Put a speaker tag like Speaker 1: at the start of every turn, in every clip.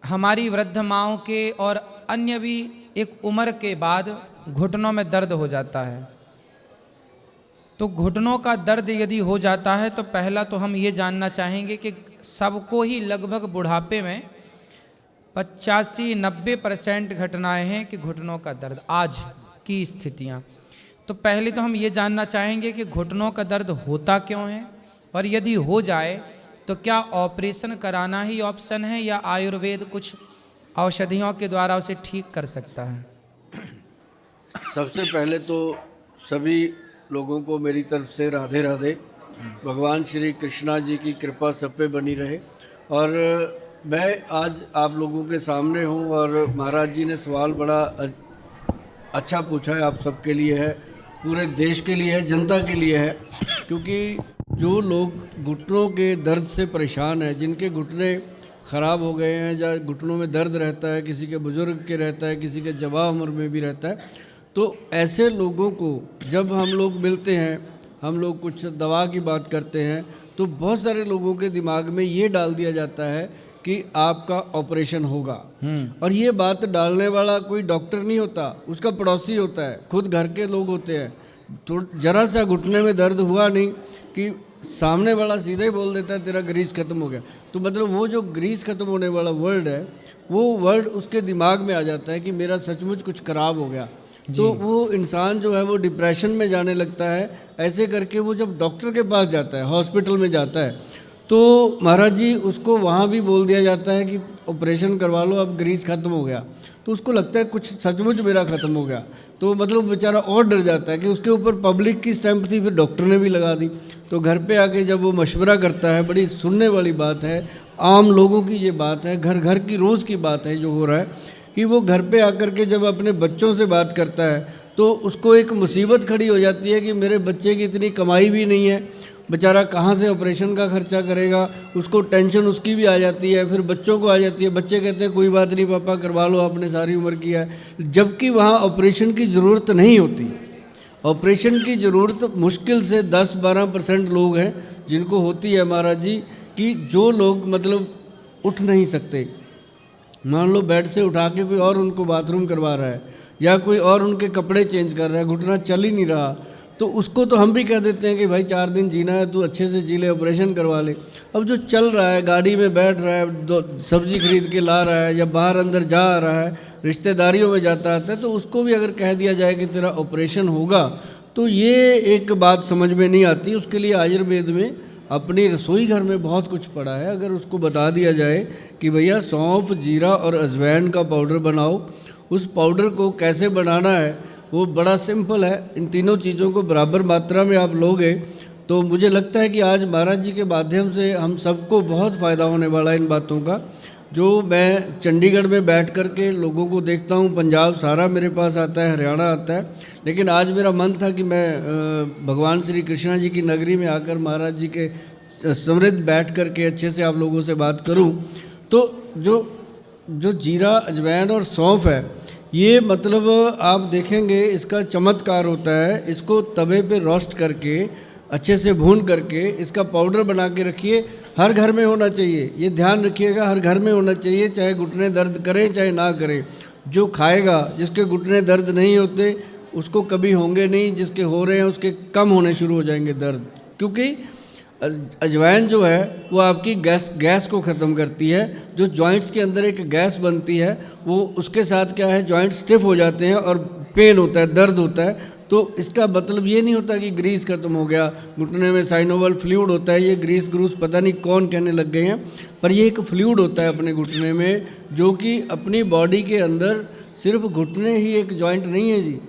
Speaker 1: हमारी वृद्ध माँओं के और अन्य भी एक उम्र के बाद घुटनों में दर्द हो जाता है। तो घुटनों का दर्द यदि हो जाता है तो पहला तो हम ये जानना चाहेंगे कि सबको ही लगभग बुढ़ापे में 85-90% घटनाएं हैं कि घुटनों का दर्द, आज की स्थितियां। तो पहले तो हम ये जानना चाहेंगे कि घुटनों का दर्द होता क्यों है, और यदि हो जाए तो क्या ऑपरेशन कराना ही ऑप्शन है या आयुर्वेद कुछ औषधियों के द्वारा उसे ठीक कर सकता है।
Speaker 2: सबसे पहले तो सभी लोगों को मेरी तरफ से राधे राधे। भगवान श्री कृष्णा जी की कृपा सब पे बनी रहे। और मैं आज आप लोगों के सामने हूँ और महाराज जी ने सवाल बड़ा अच्छा पूछा है, आप सबके लिए है, पूरे देश के लिए है, जनता के लिए है। क्योंकि जो लोग घुटनों के दर्द से परेशान हैं, जिनके घुटने ख़राब हो गए हैं या घुटनों में दर्द रहता है, किसी के बुज़ुर्ग के रहता है, किसी के जवां उम्र में भी रहता है, तो ऐसे लोगों को जब हम लोग मिलते हैं, हम लोग कुछ दवा की बात करते हैं, तो बहुत सारे लोगों के दिमाग में ये डाल दिया जाता है कि आपका ऑपरेशन होगा। और ये बात डालने वाला कोई डॉक्टर नहीं होता, उसका पड़ोसी होता है, खुद घर के लोग होते हैं। तो जरा सा घुटने में दर्द हुआ नहीं कि सामने वाला सीधे ही बोल देता है तेरा ग्रीस खत्म हो गया। तो मतलब वो जो ग्रीस खत्म होने वाला वर्ड है, वो वर्ड उसके दिमाग में आ जाता है कि मेरा सचमुच कुछ खराब हो गया। तो वो इंसान जो है वो डिप्रेशन में जाने लगता है। ऐसे करके वो जब डॉक्टर के पास जाता है, हॉस्पिटल में जाता है, तो महाराज जी उसको वहाँ भी बोल दिया जाता है कि ऑपरेशन करवा लो, अब ग्रीस खत्म हो गया। तो उसको लगता है कुछ सचमुच मेरा ख़त्म हो गया। तो मतलब बेचारा और डर जाता है कि उसके ऊपर पब्लिक की स्टैंप थी, फिर डॉक्टर ने भी लगा दी। तो घर पे आके जब वो मशवरा करता है, बड़ी सुनने वाली बात है, आम लोगों की ये बात है, घर घर की रोज़ की बात है जो हो रहा है, कि वो घर पे आकर के जब अपने बच्चों से बात करता है तो उसको एक मुसीबत खड़ी हो जाती है कि मेरे बच्चे की इतनी कमाई भी नहीं है, बेचारा कहाँ से ऑपरेशन का खर्चा करेगा। उसको टेंशन उसकी भी आ जाती है, फिर बच्चों को आ जाती है। बच्चे कहते हैं कोई बात नहीं पापा, करवा लो, आपने सारी उम्र किया है। जबकि वहाँ ऑपरेशन की ज़रूरत नहीं होती। ऑपरेशन की ज़रूरत मुश्किल से 10-12% लोग हैं जिनको होती है महाराज जी, कि जो लोग मतलब उठ नहीं सकते। मान लो बेड से उठा के कोई और उनको बाथरूम करवा रहा है या कोई और उनके कपड़े चेंज कर रहा है, घुटना चल ही नहीं रहा, तो उसको तो हम भी कह देते हैं कि भाई 4 दिन जीना है, तू अच्छे से जी ले, ऑपरेशन करवा ले। अब जो चल रहा है, गाड़ी में बैठ रहा है, सब्जी खरीद के ला रहा है या बाहर अंदर जा रहा है, रिश्तेदारियों में जाता आता है, तो उसको भी अगर कह दिया जाए कि तेरा ऑपरेशन होगा, तो ये एक बात समझ में नहीं आती। उसके लिए आयुर्वेद में अपनी रसोई घर में बहुत कुछ पड़ा है। अगर उसको बता दिया जाए कि भैया सौंफ, जीरा और अजवाइन का पाउडर बनाओ, उस पाउडर को कैसे बनाना है वो बड़ा सिंपल है। इन तीनों चीज़ों को बराबर मात्रा में आप लोगे तो मुझे लगता है कि आज महाराज जी के माध्यम से हम सबको बहुत फ़ायदा होने वाला है इन बातों का। जो मैं चंडीगढ़ में बैठ कर के लोगों को देखता हूँ, पंजाब सारा मेरे पास आता है, हरियाणा आता है, लेकिन आज मेरा मन था कि मैं भगवान श्री कृष्णा जी की नगरी में आकर महाराज जी के समृद्ध बैठ कर के अच्छे से आप लोगों से बात करूं। तो जो जीरा, अजवाइन और सौंफ है, ये मतलब आप देखेंगे इसका चमत्कार होता है। इसको तवे पे रोस्ट करके अच्छे से भून करके इसका पाउडर बना के रखिए, हर घर में होना चाहिए। ये ध्यान रखिएगा, हर घर में होना चाहिए, चाहे घुटने दर्द करें चाहे ना करें। जो खाएगा, जिसके घुटने दर्द नहीं होते उसको कभी होंगे नहीं, जिसके हो रहे हैं उसके कम होने शुरू हो जाएंगे दर्द। क्योंकि अजवाइन जो है वो आपकी गैस को ख़त्म करती है। जो जॉइंट्स के अंदर एक गैस बनती है, वो उसके साथ क्या है, जॉइंट स्टिफ हो जाते हैं और पेन होता है, दर्द होता है। तो इसका मतलब ये नहीं होता कि ग्रीस खत्म हो गया, घुटने में साइनोवल फ्लूइड होता है। ये ग्रीस ग्रूस पता नहीं कौन कहने लग गए हैं, पर ये एक फ्लूइड होता है अपने घुटने में, जो कि अपनी बॉडी के अंदर सिर्फ घुटने ही एक जॉइंट नहीं है जी,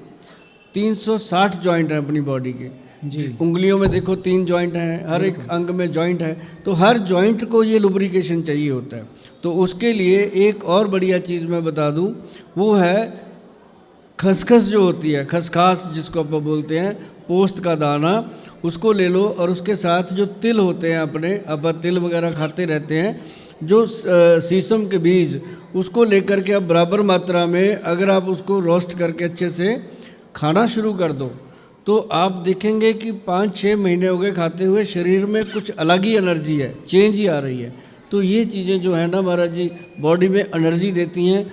Speaker 2: 360 जॉइंट हैं अपनी बॉडी के जी। उंगलियों में देखो 3 जॉइंट हैं, हर एक अंग में जॉइंट है। तो हर जॉइंट को ये लुब्रिकेशन चाहिए होता है। तो उसके लिए एक और बढ़िया चीज़ मैं बता दूं, वो है खसखस जो होती है, खसखास जिसको आप बोलते हैं, पोस्त का दाना, उसको ले लो। और उसके साथ जो तिल होते हैं अपने, अब तिल वगैरह खाते रहते हैं, जो सीसम के बीज, उसको लेकर के आप बराबर मात्रा में अगर आप उसको रोस्ट करके अच्छे से खाना शुरू कर दो, तो आप देखेंगे कि 5-6 महीने हो गए खाते हुए, शरीर में कुछ अलग ही एनर्जी है, चेंज ही आ रही है। तो ये चीज़ें जो है ना महाराज जी बॉडी में एनर्जी देती हैं